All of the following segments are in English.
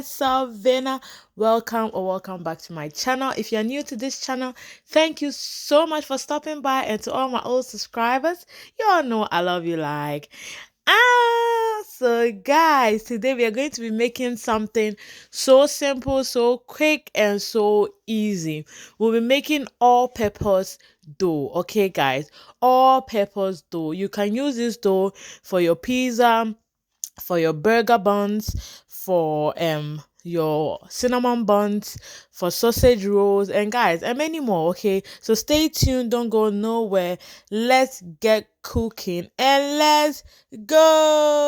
what's up, venner? Welcome back to my channel. If you're new to this channel, thank you so much for stopping by, and to all my old subscribers, you all know I love you like so guys, today we are going to be making something so simple, so quick, and so easy. We'll be making all-purpose dough. Okay guys, all-purpose dough. You can use this dough for your pizza, for your burger buns, for your cinnamon buns, for sausage rolls, and guys, and many more. Okay, so stay tuned, don't go nowhere. Let's get cooking and let's go.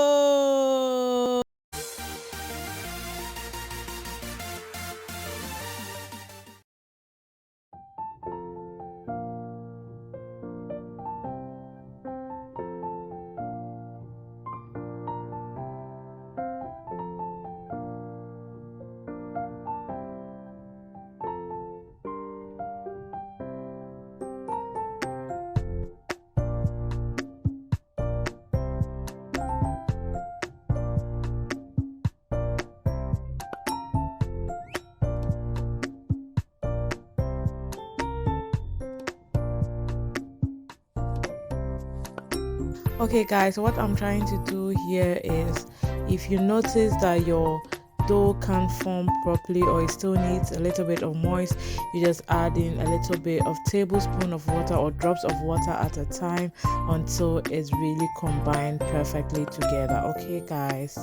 Okay guys, what I'm trying to do here is, if you notice that your dough can't form properly or it still needs a little bit of moist, you just add in a little bit of tablespoon of water or drops of water at a time until it's really combined perfectly together. Okay guys.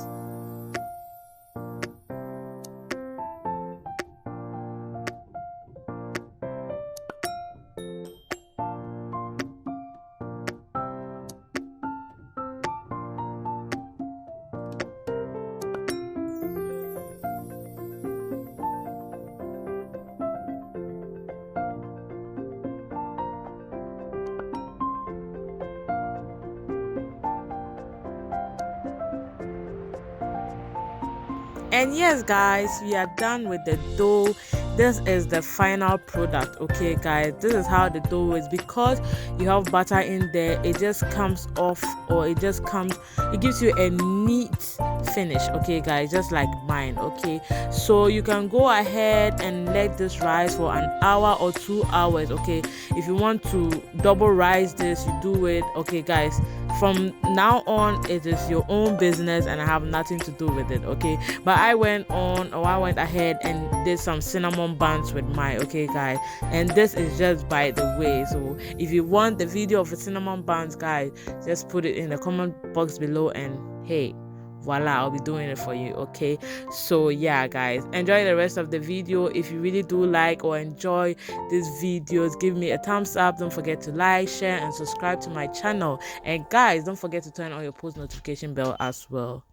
And yes guys, we are done with the dough. This is the final product. Okay guys, this is how the dough is. Because you have butter in there, it just comes off, or it gives you a neat finish. Okay guys, just like mine. Okay, so you can go ahead and let this rise for an hour or 2 hours. Okay, if you want to double rise this, you do it. Okay guys, from now on it is your own business and I have nothing to do with it. Okay, but I went ahead and did some cinnamon buns with mine. Okay guys, and this is just by the way. So if you want the video of the cinnamon buns, guys, just put it in the comment box below, and hey, voila, I'll be doing it for you. Okay, so yeah guys, enjoy the rest of the video. If you really do like or enjoy these videos, give me a thumbs up. Don't forget to like, share, and subscribe to my channel. And guys, don't forget to turn on your post notification bell as well.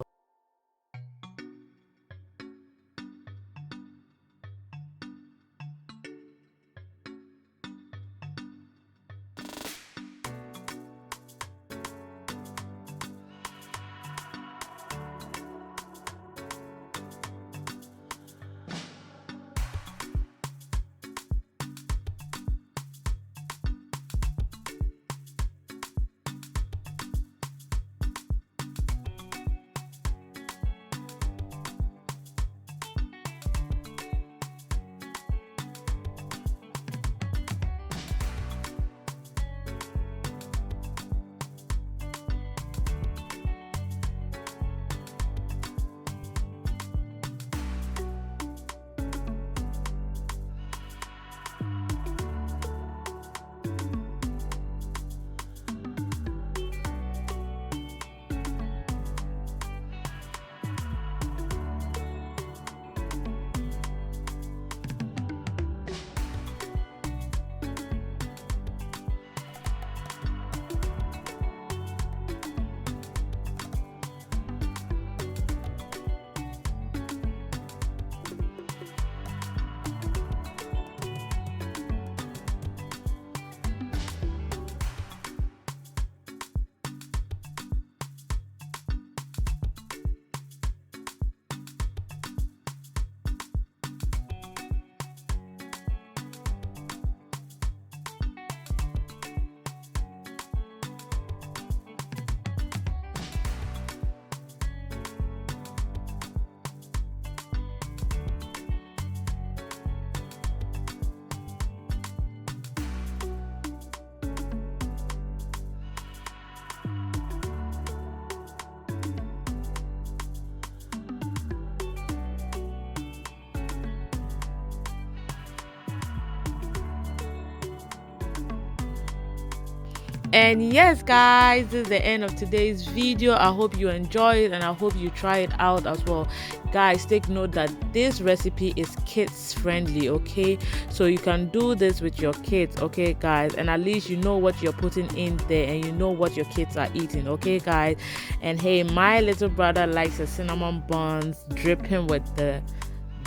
And yes guys, this is the end of today's video. I hope you enjoy it and I hope you try it out as well. Guys, take note that this recipe is kids friendly, okay? So you can do this with your kids, okay guys, and at least you know what you're putting in there and you know what your kids are eating, okay guys. And hey, my little brother likes the cinnamon buns, drip him with the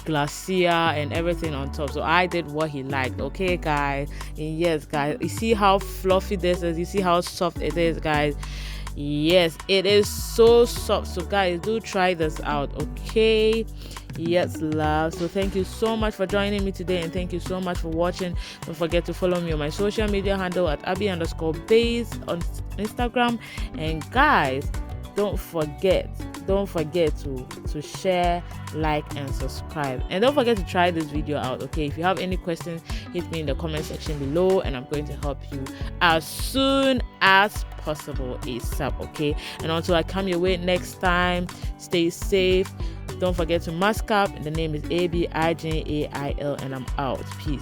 glacier and everything on top, so I did what he liked, okay guys. And yes guys, you see how fluffy this is, you see how soft it is guys. Yes, it is so soft. So guys, do try this out, okay? Yes love. So thank you so much for joining me today and thank you so much for watching. Don't forget to follow me on my social media handle at abby_base on Instagram. And guys, don't forget to share, like and subscribe, and don't forget to try this video out, okay? If you have any questions, hit me in the comment section below and I'm going to help you as soon as possible ASAP, okay? And until I come your way next time, stay safe, don't forget to mask up. The name is ABIJAIL and I'm out. Peace.